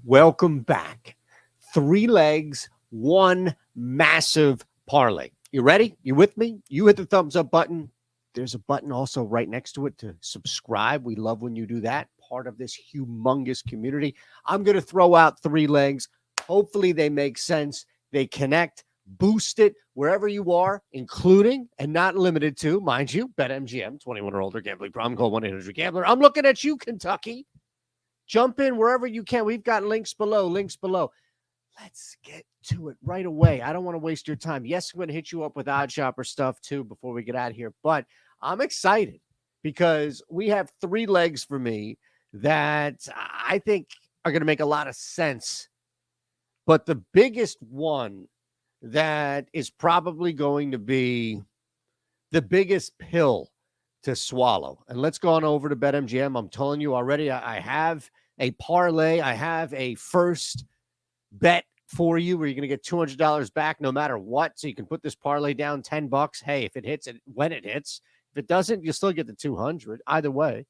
Welcome back. 3 legs, 1 massive parlay. You ready? You with me? You hit the thumbs up button. There's a button also right next to it to subscribe. We love when you do that. Part of this humongous community. I'm going to throw out 3 legs. Hopefully they make sense. They connect. Boost it wherever you are, including and not limited to, mind you, BetMGM, 21 or older, gambling problem, call 1-800-GAMBLER. I'm looking at you, Kentucky. Jump in wherever you can. We've got links below. Let's get to it right away. I don't want to waste your time. Yes, I'm going to hit you up with OddsShopper stuff too before we get out of here, but I'm excited because we have 3 legs for me that I think are going to make a lot of sense. But the biggest one that is probably going to be the biggest pill to swallow. And let's go on over to BetMGM. I'm telling you already, I have a parlay. I have a first bet for you where you're going to get $200 back no matter what. So you can put this parlay down $10. Hey, if it hits, when it hits. If it doesn't, you still get the 200. Either way.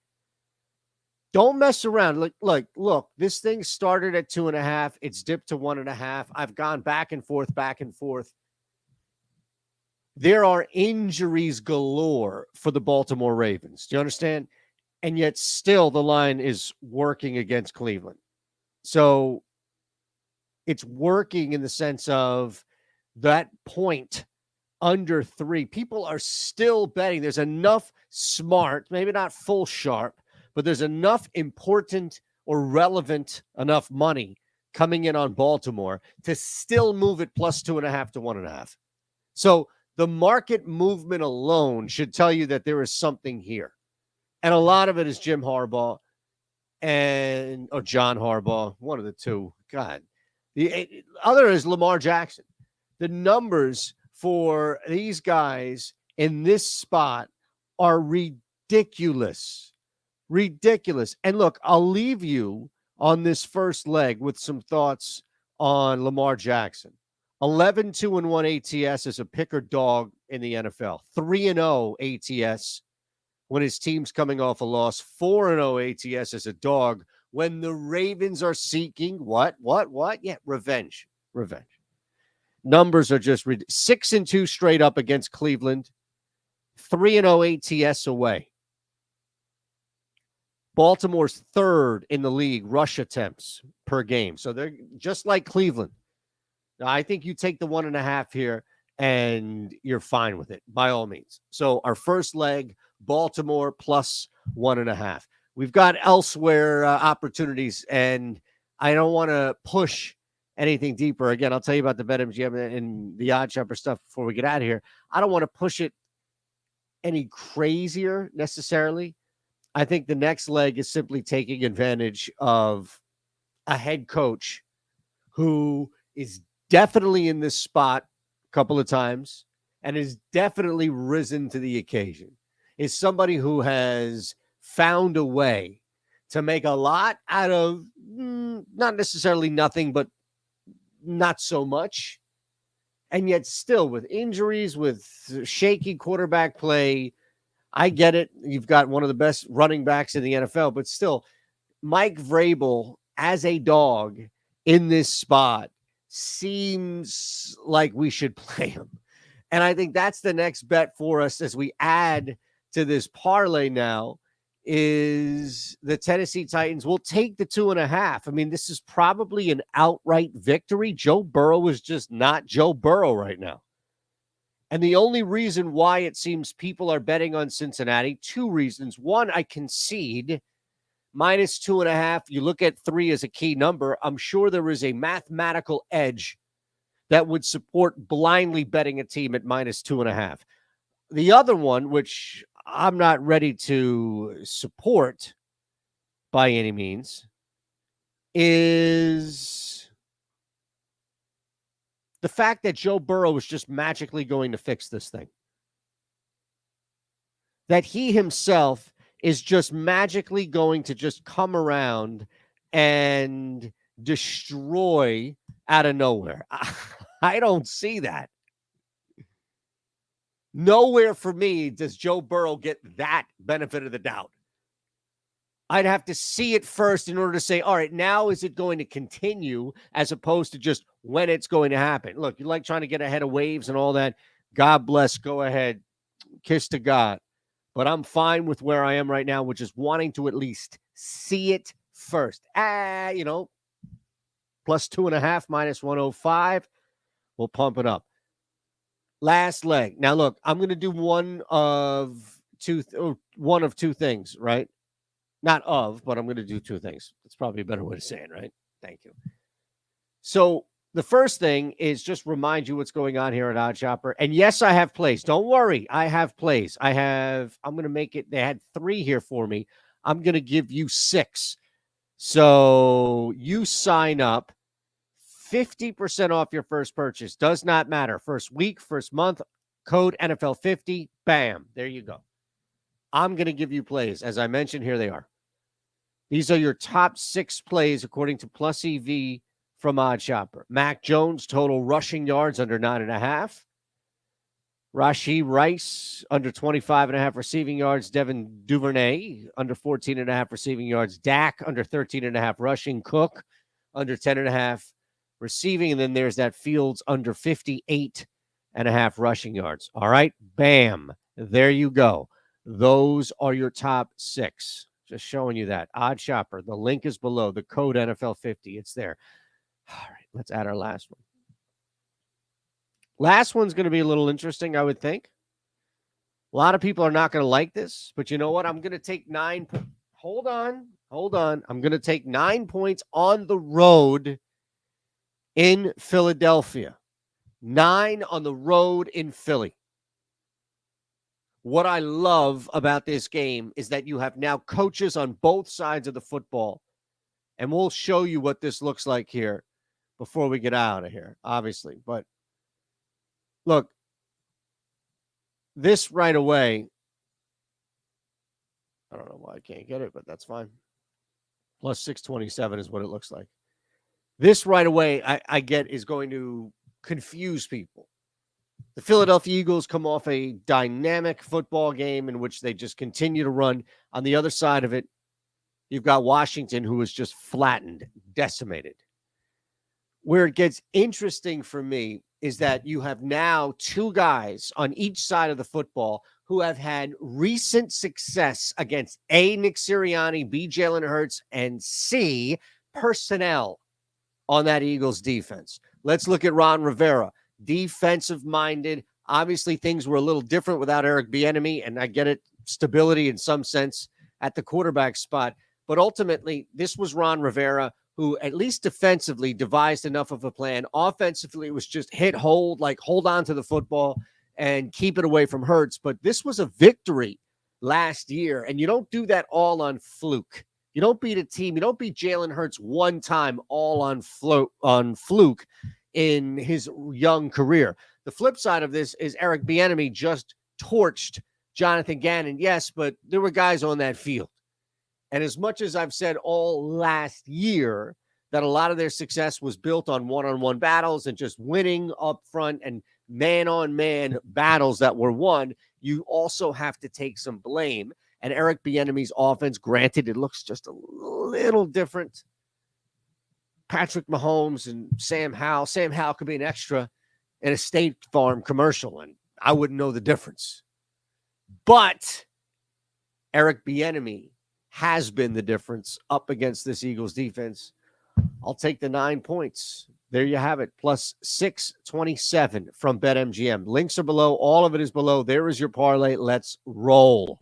Don't mess around. Look, this thing started at 2.5. It's dipped to 1.5. I've gone back and forth. There are injuries galore for the Baltimore Ravens. Do you understand? And yet still the line is working against Cleveland. So it's working in the sense of that point under 3. People are still betting. There's enough smart, maybe not full sharp, but there's enough important or relevant enough money coming in on Baltimore to still move it plus 2.5 to 1.5. So the market movement alone should tell you that there is something here. And a lot of it is Jim Harbaugh or John Harbaugh, one of the two. God. The other is Lamar Jackson. The numbers for these guys in this spot are ridiculous. And look, I'll leave you on this first leg with some thoughts on Lamar Jackson. 11-2-1 ATS as a picker dog in the NFL. 3-0 ATS when his team's coming off a loss. 4-0 ATS as a dog when the Ravens are seeking what? Yeah, revenge. Numbers are just 6-2 straight up against Cleveland. 3-0 ATS away. Baltimore's 3rd in the league rush attempts per game. So they're just like Cleveland. Now, I think you take the 1.5 here and you're fine with it by all means. So our first leg, Baltimore plus 1.5. We've got elsewhere opportunities, and I don't want to push anything deeper. Again, I'll tell you about the BetMGM and the OddsShopper stuff before we get out of here. I don't want to push it any crazier necessarily. I think the next leg is simply taking advantage of a head coach who is definitely in this spot a couple of times and has definitely risen to the occasion. Is somebody who has found a way to make a lot out of not necessarily nothing, but not so much. And yet still with injuries, with shaky quarterback play, I get it. You've got one of the best running backs in the NFL, but still Mike Vrabel as a dog in this spot seems like we should play him. And I think that's the next bet for us as we add to this parlay now is the Tennessee Titans will take the 2.5. I mean, this is probably an outright victory. Joe Burrow is just not Joe Burrow right now. And the only reason why it seems people are betting on Cincinnati, 2 reasons. One, I concede minus 2.5. You look at 3 as a key number. I'm sure there is a mathematical edge that would support blindly betting a team at minus 2.5. The other one, which I'm not ready to support by any means, is the fact that Joe Burrow is just magically going to fix this thing. That he himself is just magically going to just come around and destroy out of nowhere. I don't see that. Nowhere for me does Joe Burrow get that benefit of the doubt. I'd have to see it first in order to say, all right, now is it going to continue, as opposed to just when it's going to happen. Look, you like trying to get ahead of waves and all that. God bless. Go ahead. Kiss to God. But I'm fine with where I am right now, which is wanting to at least see it first. Plus 2.5, minus 105. We'll pump it up. Last leg. Now, look, I'm going to do one of two things, right? Not of, but I'm going to do two things. That's probably a better way to say it, right? Thank you. So the first thing is just remind you what's going on here at OddsShopper. And yes, I have plays. Don't worry. I have plays. I'm going to make it. They had 3 here for me. I'm going to give you 6. So you sign up. 50% off your first purchase. Does not matter. First week, first month, code NFL50. Bam. There you go. I'm going to give you plays. As I mentioned, here they are. These are your top 6 plays according to Plus EV from OddsShopper. Mac Jones, total rushing yards under 9.5. Rashee Rice, under 25.5 receiving yards. Devin Duvernay, under 14.5 receiving yards. Dak, under 13.5 rushing. Cook, under 10.5 receiving. And then there's that Fields, under 58.5 rushing yards. All right, bam. There you go. Those are your top 6. Just showing you that. OddsShopper. The link is below. The code NFL50. It's there. All right, let's add our last one. Last one's going to be a little interesting, I would think. A lot of people are not going to like this, but you know what? I'm going to take 9. Hold on. I'm going to take 9 points on the road in Philadelphia. 9 on the road in Philly. What I love about this game is that you have now coaches on both sides of the football. And we'll show you what this looks like here before we get out of here, obviously. But look, this right away, I don't know why I can't get it, but that's fine. Plus 627 is what it looks like. This right away, I get is going to confuse people. The Philadelphia Eagles come off a dynamic football game in which they just continue to run. On the other side of it, you've got Washington, who is just flattened, decimated. Where it gets interesting for me is that you have now 2 guys on each side of the football who have had recent success against A, Nick Sirianni, B, Jalen Hurts, and C, personnel on that Eagles defense. Let's look at Ron Rivera. Defensive-minded. Obviously, things were a little different without Eric Bieniemy, and I get it, stability in some sense at the quarterback spot. But ultimately, this was Ron Rivera, who at least defensively devised enough of a plan. Offensively, it was just hold on to the football and keep it away from Hurts. But this was a victory last year, and you don't do that all on fluke. You don't beat a team. You don't beat Jalen Hurts one time all on fluke in his young career. The flip side of this is Eric Bieniemy just torched Jonathan Gannon. Yes, but there were guys on that field. And as much as I've said all last year that a lot of their success was built on one-on-one battles and just winning up front and man-on-man battles that were won, you also have to take some blame. And Eric Bieniemy's offense, granted, it looks just a little different. Patrick Mahomes and Sam Howell. Sam Howell could be an extra in a State Farm commercial, and I wouldn't know the difference. But Eric Bieniemy has been the difference up against this Eagles defense. I'll take the 9 points. There you have it. Plus 627 from BetMGM. Links are below. All of it is below. There is your parlay. Let's roll.